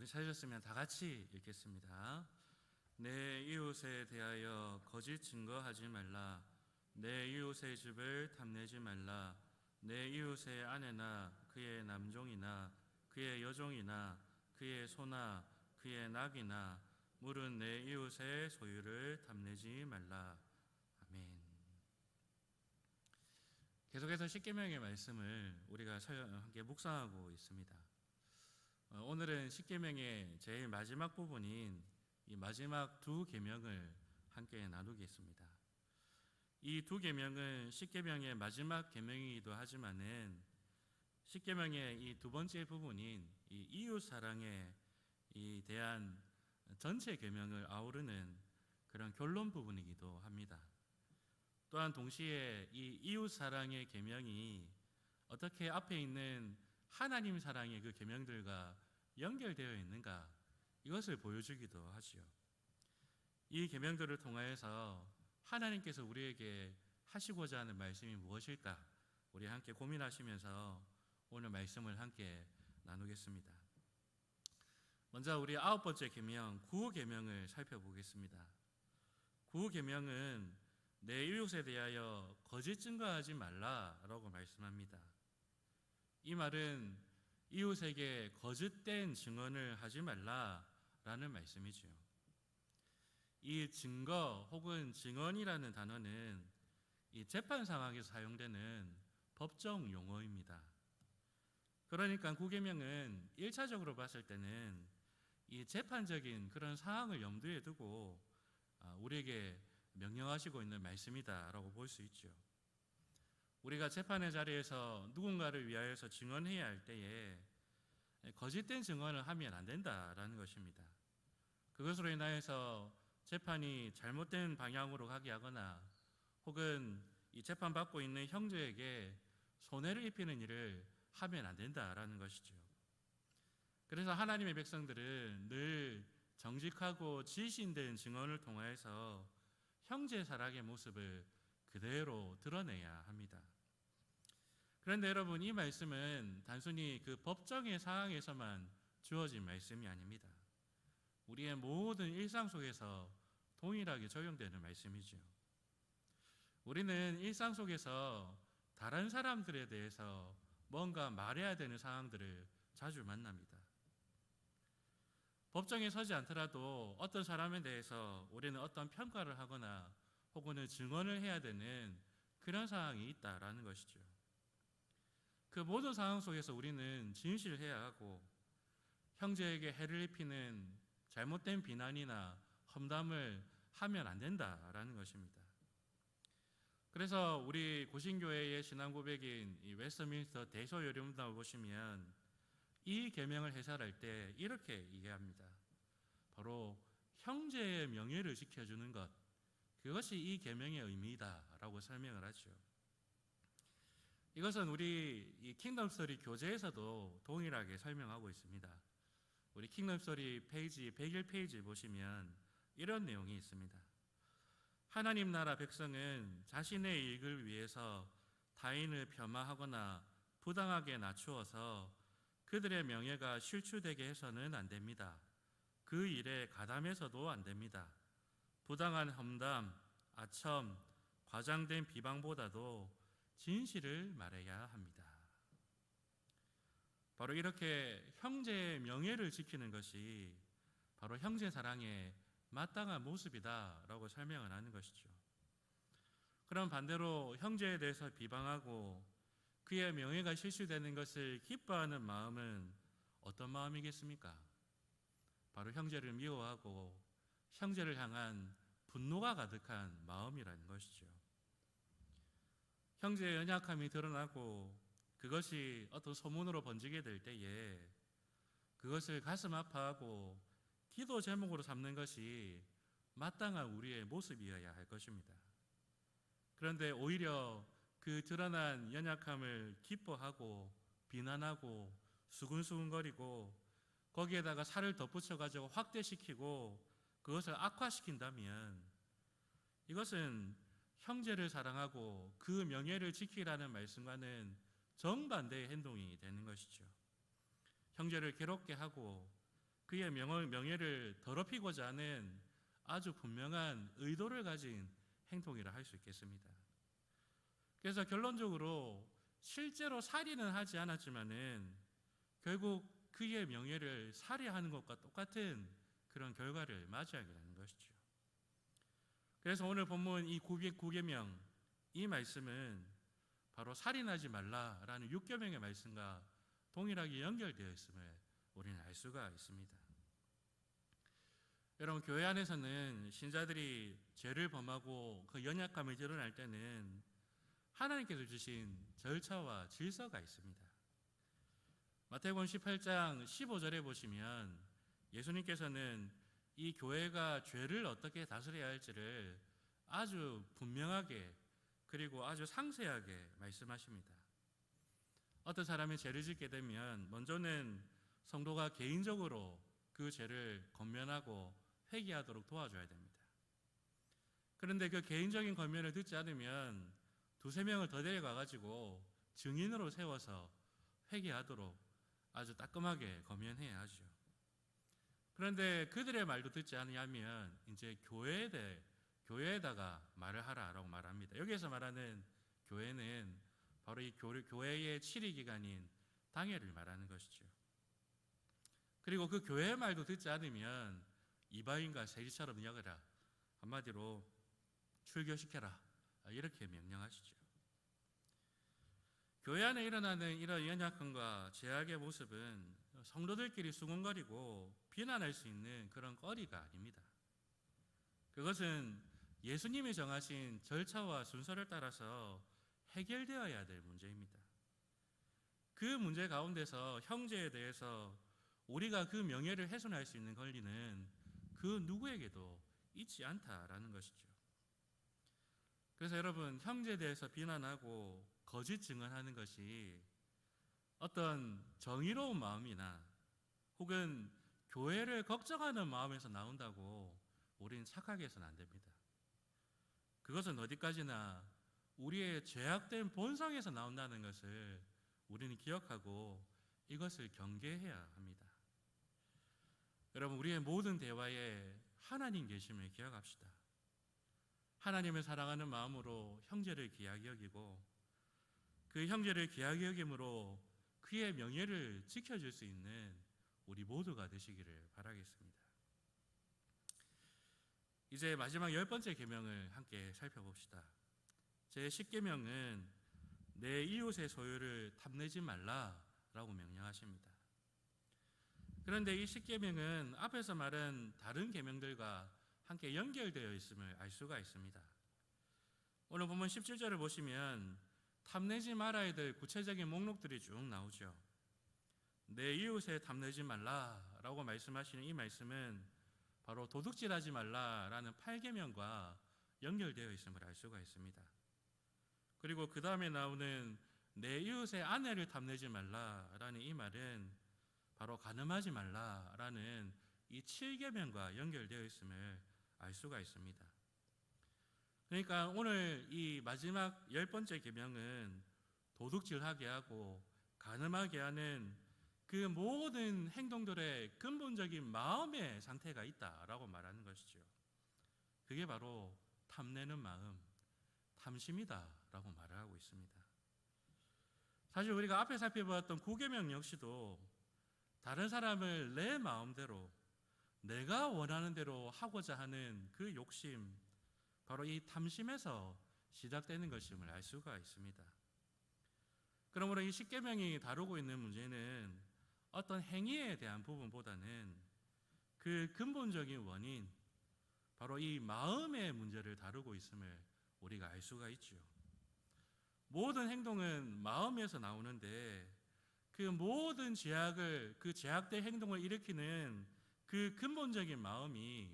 우리 찾으셨으면 다 같이 읽겠습니다. 내 이웃에 대하여 거짓 증거하지 말라. 내 이웃의 집을 탐내지 말라. 내 이웃의 아내나 그의 남종이나 그의 여종이나 그의 소나 그의 낙이나 물은 내 이웃의 소유를 탐내지 말라. 아멘. 계속해서 십계명의 말씀을 우리가 함께 묵상하고 있습니다. 오늘은 십계명의 제일 마지막 부분인 이 마지막 두 계명을 함께 나누겠습니다. 이 두 계명은 십계명의 마지막 계명이기도 하지만은 십계명의 이 두 번째 부분인 이 이웃 사랑에 대한 전체 계명을 아우르는 그런 결론 부분이기도 합니다. 또한 동시에 이 이웃 사랑의 계명이 어떻게 앞에 있는 하나님 사랑의 그 계명들과 연결되어 있는가, 이것을 보여주기도 하지요. 이 계명들을 통하여서 하나님께서 우리에게 하시고자 하는 말씀이 무엇일까, 우리 함께 고민하시면서 오늘 말씀을 함께 나누겠습니다. 먼저 우리 9번째 계명, 구계명을 살펴보겠습니다. 구계명은 내 이웃에 대하여 거짓 증거하지 말라라고 말씀합니다. 이 말은 이웃에게 거짓된 증언을 하지 말라라는 말씀이죠. 이 증거 혹은 증언이라는 단어는 이 재판 상황에서 사용되는 법정 용어입니다. 그러니까 구계명은 1차적으로 봤을 때는 이 재판적인 그런 상황을 염두에 두고 우리에게 명령하시고 있는 말씀이다라고 볼 수 있죠. 우리가 재판의 자리에서 누군가를 위하여서 증언해야 할 때에 거짓된 증언을 하면 안 된다라는 것입니다. 그것으로 인하여서 재판이 잘못된 방향으로 가게 하거나 혹은 이 재판받고 있는 형제에게 손해를 입히는 일을 하면 안 된다라는 것이죠. 그래서 하나님의 백성들은 늘 정직하고 진실된 증언을 통하여서 형제 사랑의 모습을 그대로 드러내야 합니다. 그런데 여러분, 이 말씀은 단순히 그 법정의 상황에서만 주어진 말씀이 아닙니다. 우리의 모든 일상 속에서 동일하게 적용되는 말씀이죠. 우리는 일상 속에서 다른 사람들에 대해서 뭔가 말해야 되는 상황들을 자주 만납니다. 법정에 서지 않더라도 어떤 사람에 대해서 우리는 어떤 평가를 하거나 혹은 증언을 해야 되는 그런 상황이 있다라는 것이죠. 그 모든 상황 속에서 우리는 진실해야 하고 형제에게 해를 입히는 잘못된 비난이나 험담을 하면 안 된다라는 것입니다. 그래서 우리 고신교회의 신앙 고백인 이 웨스트민스터 대소요리문답을 보시면 이 계명을 해설할 때 이렇게 얘기합니다. 바로 형제의 명예를 지켜주는 것, 그것이 이 계명의 의미다라고 설명을 하죠. 이것은 우리 이 킹덤 스토리 교재에서도 동일하게 설명하고 있습니다. 우리 킹덤 스토리 페이지 101페이지 보시면 이런 내용이 있습니다. 하나님 나라 백성은 자신의 이익을 위해서 타인을 폄하하거나 부당하게 낮추어서 그들의 명예가 실추되게 해서는 안 됩니다. 그 일에 가담해서도 안 됩니다. 부당한 험담, 아첨, 과장된 비방보다도 진실을 말해야 합니다. 바로 이렇게 형제의 명예를 지키는 것이 바로 형제 사랑의 마땅한 모습이다라고 설명을 하는 것이죠. 그럼 반대로 형제에 대해서 비방하고 그의 명예가 실추되는 것을 기뻐하는 마음은 어떤 마음이겠습니까? 바로 형제를 미워하고 형제를 향한 분노가 가득한 마음이라는 것이죠. 형제의 연약함이 드러나고 그것이 어떤 소문으로 번지게 될 때에 그것을 가슴 아파하고 기도 제목으로 삼는 것이 마땅한 우리의 모습이어야 할 것입니다. 그런데 오히려 그 드러난 연약함을 기뻐하고 비난하고 수근수근거리고 거기에다가 살을 덧붙여가지고 확대시키고 그것을 악화시킨다면 이것은 형제를 사랑하고 그 명예를 지키라는 말씀과는 정반대의 행동이 되는 것이죠. 형제를 괴롭게 하고 그의 명예를 더럽히고자 하는 아주 분명한 의도를 가진 행동이라 할 수 있겠습니다. 그래서 결론적으로 실제로 살인은 하지 않았지만은 결국 그의 명예를 살해하는 것과 똑같은 그런 결과를 맞이하게 되는 것이죠. 그래서 오늘 본문 이 9계명 이 말씀은 바로 살인하지 말라라는 6계명의 말씀과 동일하게 연결되어 있음을 우리는 알 수가 있습니다. 여러분, 교회 안에서는 신자들이 죄를 범하고 그 연약감이 드러날 때는 하나님께서 주신 절차와 질서가 있습니다. 마태복음 18장 15절에 보시면 예수님께서는 이 교회가 죄를 어떻게 다스려야 할지를 아주 분명하게 그리고 아주 상세하게 말씀하십니다. 어떤 사람이 죄를 짓게 되면 먼저는 성도가 개인적으로 그 죄를 권면하고 회개하도록 도와줘야 됩니다. 그런데 그 개인적인 권면을 듣지 않으면 두세 명을 더 데려가가지고 증인으로 세워서 회개하도록 아주 따끔하게 권면해야 하죠. 그런데 그들의 말도 듣지 않으면 이제 교회에다가 말을 하라라고 말합니다. 여기에서 말하는 교회는 바로 이 교회의 치리기간인 당회를 말하는 것이죠. 그리고 그 교회의 말도 듣지 않으면 이방인과 세리처럼 여겨라, 한마디로 출교시켜라, 이렇게 명령하시죠. 교회 안에 일어나는 이런 연약함과 죄악의 모습은 성도들끼리 수군거리고 비난할 수 있는 그런 거리가 아닙니다. 그것은 예수님이 정하신 절차와 순서를 따라서 해결되어야 될 문제입니다. 그 문제 가운데서 형제에 대해서 우리가 그 명예를 훼손할 수 있는 권리는 그 누구에게도 있지 않다라는 것이죠. 그래서 여러분, 형제에 대해서 비난하고 거짓 증언하는 것이 어떤 정의로운 마음이나 혹은 교회를 걱정하는 마음에서 나온다고 우리는 착하게 해서는 안 됩니다. 그것은 어디까지나 우리의 죄악된 본성에서 나온다는 것을 우리는 기억하고 이것을 경계해야 합니다. 여러분, 우리의 모든 대화에 하나님 계심을 기억합시다. 하나님을 사랑하는 마음으로 형제를 귀하게 여기고 그 형제를 귀하게 여김으로 그의 명예를 지켜줄 수 있는 우리 모두가 되시기를 바라겠습니다. 이제 마지막 10번째 계명을 함께 살펴봅시다. 제 10계명은 내 이웃의 소유를 탐내지 말라라고 명령하십니다. 그런데 이 10계명은 앞에서 말한 다른 계명들과 함께 연결되어 있음을 알 수가 있습니다. 오늘 본문 17절을 보시면 탐내지 말아야 될 구체적인 목록들이 쭉 나오죠. 내 이웃에 탐내지 말라라고 말씀하시는 이 말씀은 바로 도둑질하지 말라라는 8계명과 연결되어 있음을 알 수가 있습니다. 그리고 그 다음에 나오는 내 이웃의 아내를 탐내지 말라라는 이 말은 바로 간음하지 말라라는 이 7계명과 연결되어 있음을 알 수가 있습니다. 그러니까 오늘 이 마지막 10번째 계명은 도둑질하게 하고 간음하게 하는 그 모든 행동들의 근본적인 마음의 상태가 있다라고 말하는 것이죠. 그게 바로 탐내는 마음, 탐심이다라고 말을 하고 있습니다. 사실 우리가 앞에 살펴보았던 9계명 역시도 다른 사람을 내 마음대로 내가 원하는 대로 하고자 하는 그 욕심, 바로 이 탐심에서 시작되는 것임을 알 수가 있습니다. 그러므로 이 10계명이 다루고 있는 문제는 어떤 행위에 대한 부분보다는 그 근본적인 원인, 바로 이 마음의 문제를 다루고 있음을 우리가 알 수가 있죠. 모든 행동은 마음에서 나오는데 그 모든 죄악을, 그 죄악된 행동을 일으키는 그 근본적인 마음이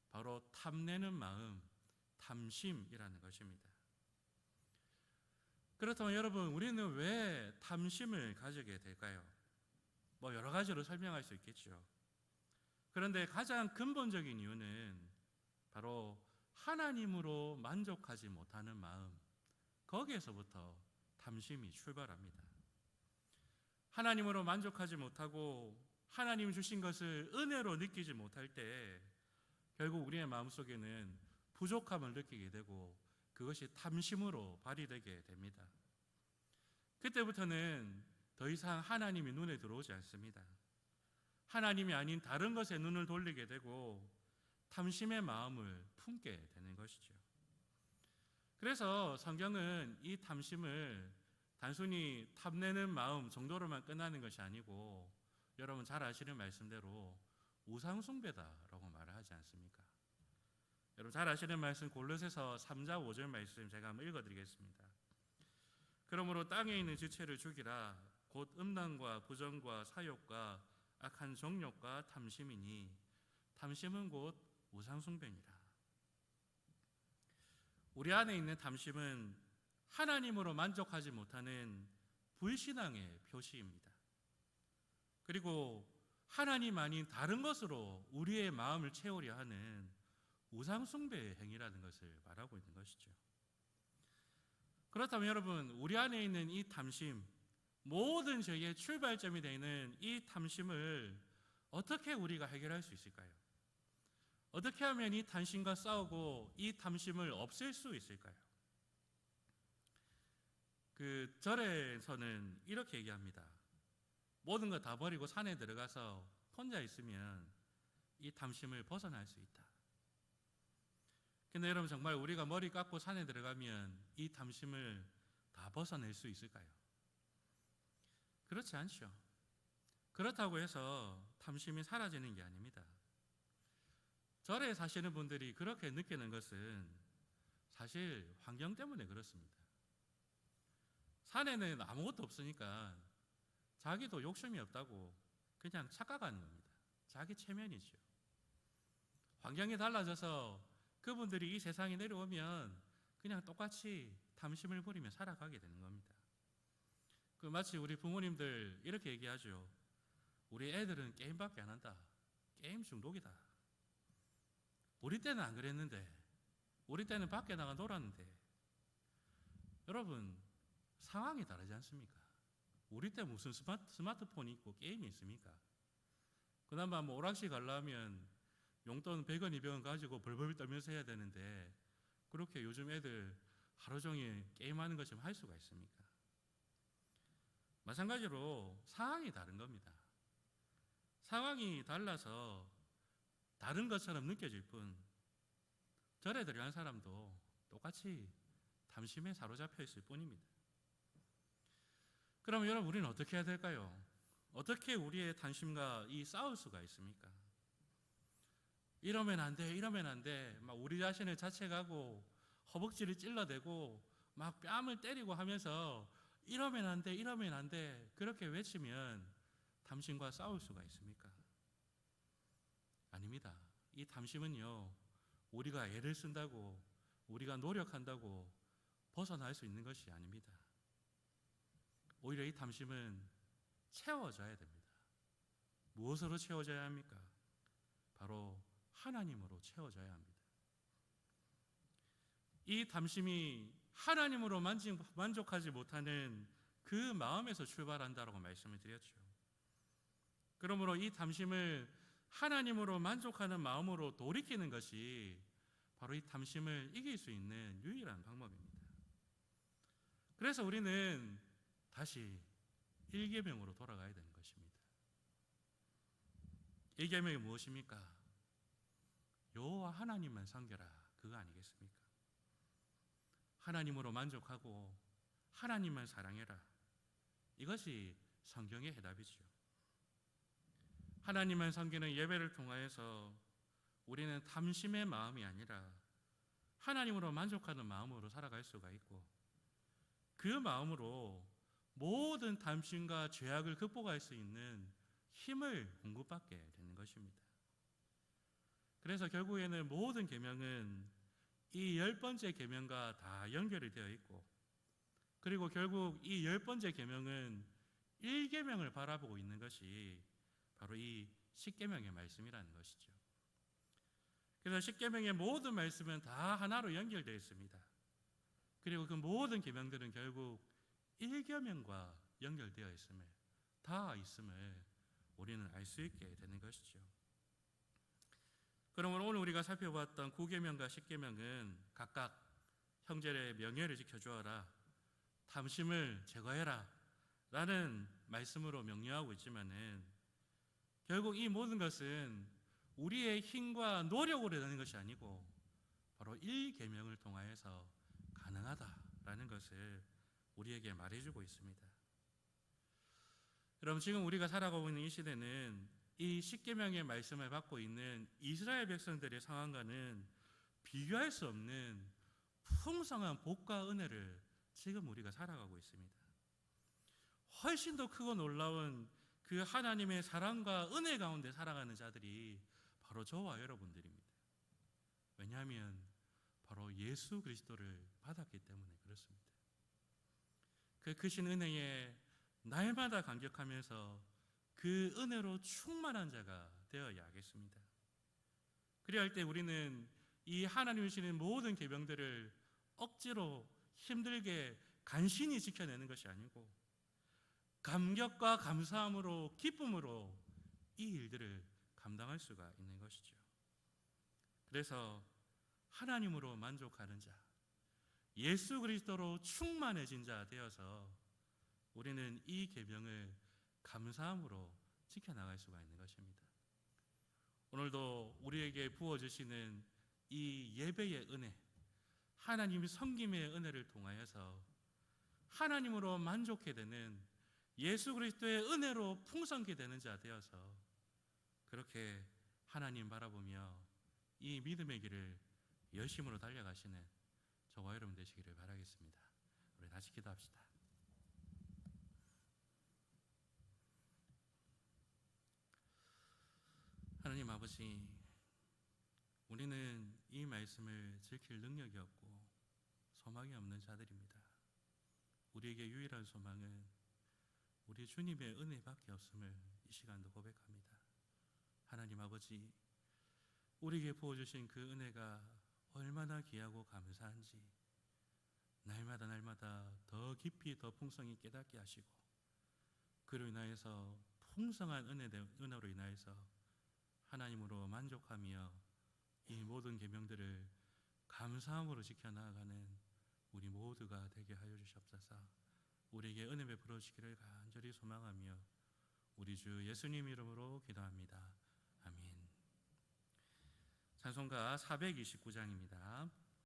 바로 탐내는 마음, 탐심이라는 것입니다. 그렇다면 여러분, 우리는 왜 탐심을 가지게 될까요? 여러 가지로 설명할 수 있겠죠. 그런데 가장 근본적인 이유는 바로 하나님으로 만족하지 못하는 마음, 거기에서부터 탐심이 출발합니다. 하나님으로 만족하지 못하고 하나님 주신 것을 은혜로 느끼지 못할 때 결국 우리의 마음속에는 부족함을 느끼게 되고 그것이 탐심으로 발휘되게 됩니다. 그때부터는 더 이상 하나님이 눈에 들어오지 않습니다. 하나님이 아닌 다른 것에 눈을 돌리게 되고 탐심의 마음을 품게 되는 것이죠. 그래서 성경은 이 탐심을 단순히 탐내는 마음 정도로만 끝나는 것이 아니고 여러분 잘 아시는 말씀대로 우상숭배다라고 말을 하지 않습니까? 여러분 잘 아시는 말씀 골로새서 3장 5절 말씀 제가 한번 읽어드리겠습니다. 그러므로 땅에 있는 지체를 죽이라. 곧 음란과 부정과 사욕과 악한 정욕과 탐심이니 탐심은 곧 우상숭배니라. 우리 안에 있는 탐심은 하나님으로 만족하지 못하는 불신앙의 표시입니다. 그리고 하나님 아닌 다른 것으로 우리의 마음을 채우려 하는 우상숭배의 행위라는 것을 말하고 있는 것이죠. 그렇다면 여러분, 우리 안에 있는 이 탐심, 모든 죄의 출발점이 되는 이 탐심을 어떻게 우리가 해결할 수 있을까요? 어떻게 하면 이 탐심과 싸우고 이 탐심을 없앨 수 있을까요? 그 절에서는 이렇게 얘기합니다. 모든 거 다 버리고 산에 들어가서 혼자 있으면 이 탐심을 벗어날 수 있다. 근데 여러분 정말 우리가 머리 깎고 산에 들어가면 이 탐심을 다 벗어낼 수 있을까요? 그렇지 않죠. 그렇다고 해서 탐심이 사라지는 게 아닙니다. 절에 사시는 분들이 그렇게 느끼는 것은 사실 환경 때문에 그렇습니다. 산에는 아무것도 없으니까 자기도 욕심이 없다고 그냥 착각하는 겁니다. 자기 체면이죠. 환경이 달라져서 그분들이 이 세상에 내려오면 그냥 똑같이 탐심을 부리며 살아가게 되는 겁니다. 그 마치 우리 부모님들 이렇게 얘기하죠. 우리 애들은 게임밖에 안 한다. 게임 중독이다. 우리 때는 안 그랬는데, 우리 때는 밖에 나가 놀았는데. 여러분, 상황이 다르지 않습니까? 우리 때 무슨 스마트폰이 있고 게임이 있습니까? 그나마 뭐 오락실 가려면 용돈 100원, 200원 가지고 벌벌 떨면서 해야 되는데 그렇게 요즘 애들 하루 종일 게임하는 것처럼 할 수가 있습니까? 마찬가지로 상황이 다른 겁니다. 상황이 달라서 다른 것처럼 느껴질 뿐 절에 들어간 사람도 똑같이 탐심에 사로잡혀 있을 뿐입니다. 그럼 여러분 우리는 어떻게 해야 될까요? 어떻게 우리의 탐심과 싸울 수가 있습니까? 이러면 안 돼, 이러면 안 돼. 막 우리 자신을 자책하고 허벅지를 찔러대고 막 뺨을 때리고 하면서 이러면 안 돼, 이러면 안 돼. 그렇게 외치면 탐심과 싸울 수가 있습니까? 아닙니다. 이 탐심은요, 우리가 애를 쓴다고, 우리가 노력한다고 벗어날 수 있는 것이 아닙니다. 오히려 이 탐심은 채워져야 됩니다. 무엇으로 채워져야 합니까? 바로 하나님으로 채워져야 합니다. 이 탐심이 하나님으로 만족하지 못하는 그 마음에서 출발한다라고 말씀을 드렸죠. 그러므로 이 탐심을 하나님으로 만족하는 마음으로 돌이키는 것이 바로 이 탐심을 이길 수 있는 유일한 방법입니다. 그래서 우리는 다시 1계명으로 돌아가야 되는 것입니다. 1계명이 무엇입니까? 여호와 하나님만 섬겨라, 그거 아니겠습니까? 하나님으로 만족하고 하나님만 사랑해라, 이것이 성경의 해답이죠. 하나님만 섬기는 예배를 통하여서 우리는 탐심의 마음이 아니라 하나님으로 만족하는 마음으로 살아갈 수가 있고, 그 마음으로 모든 탐심과 죄악을 극복할 수 있는 힘을 공급받게 되는 것입니다. 그래서 결국에는 모든 계명은 이 10번째 계명과 다 연결이 되어 있고, 그리고 결국 이 10번째 계명은 1계명을 바라보고 있는 것이 바로 이 10계명의 말씀이라는 것이죠. 그래서 10계명의 모든 말씀은 다 하나로 연결되어 있습니다. 그리고 그 모든 계명들은 결국 1계명과 연결되어 있음을 우리는 알 수 있게 되는 것이죠. 그러면 오늘 우리가 살펴봤던 9계명과 10계명은 각각 형제의 명예를 지켜주어라, 탐심을 제거해라 라는 말씀으로 명령하고 있지만은 결국 이 모든 것은 우리의 힘과 노력으로 되는 것이 아니고 바로 1계명을 통하여서 가능하다라는 것을 우리에게 말해주고 있습니다. 여러분, 지금 우리가 살아가고 있는 이 시대는 이 10계명의 말씀을 받고 있는 이스라엘 백성들의 상황과는 비교할 수 없는 풍성한 복과 은혜를 지금 우리가 살아가고 있습니다. 훨씬 더 크고 놀라운 그 하나님의 사랑과 은혜 가운데 살아가는 자들이 바로 저와 여러분들입니다. 왜냐하면 바로 예수 그리스도를 받았기 때문에 그렇습니다. 그 크신 은혜에 날마다 감격하면서 그 은혜로 충만한 자가 되어야 하겠습니다. 그래야 할 때 우리는 이 하나님이 주시는 모든 계명들을 억지로 힘들게 간신히 지켜내는 것이 아니고 감격과 감사함으로 기쁨으로 이 일들을 감당할 수가 있는 것이죠. 그래서 하나님으로 만족하는 자, 예수 그리스도로 충만해진 자 되어서 우리는 이 계명을 감사함으로 지켜나갈 수가 있는 것입니다. 오늘도 우리에게 부어주시는 이 예배의 은혜, 하나님 섬김의 은혜를 통하여서 하나님으로 만족해 되는 예수 그리스도의 은혜로 풍성케 되는 자 되어서 그렇게 하나님 바라보며 이 믿음의 길을 열심으로 달려가시는 저와 여러분 되시기를 바라겠습니다. 우리 다시 기도합시다. 하나님 아버지, 우리는 이 말씀을 지킬 능력이 없고 소망이 없는 자들입니다. 우리에게 유일한 소망은 우리 주님의 은혜밖에 없음을 이 시간도 고백합니다. 하나님 아버지, 우리에게 부어주신 그 은혜가 얼마나 귀하고 감사한지 날마다 더 깊이 더 풍성히 깨닫게 하시고 그로 인하여서 풍성한 은혜로 인하여서 하나님으로 만족하며 이 모든 계명들을 감사함으로 지켜나가는 우리 모두가 되게 하여 주시옵소서. 우리에게 은혜 베풀어 주시기를 간절히 소망하며 우리 주 예수님 이름으로 기도합니다. 아멘. 찬송가 429장입니다.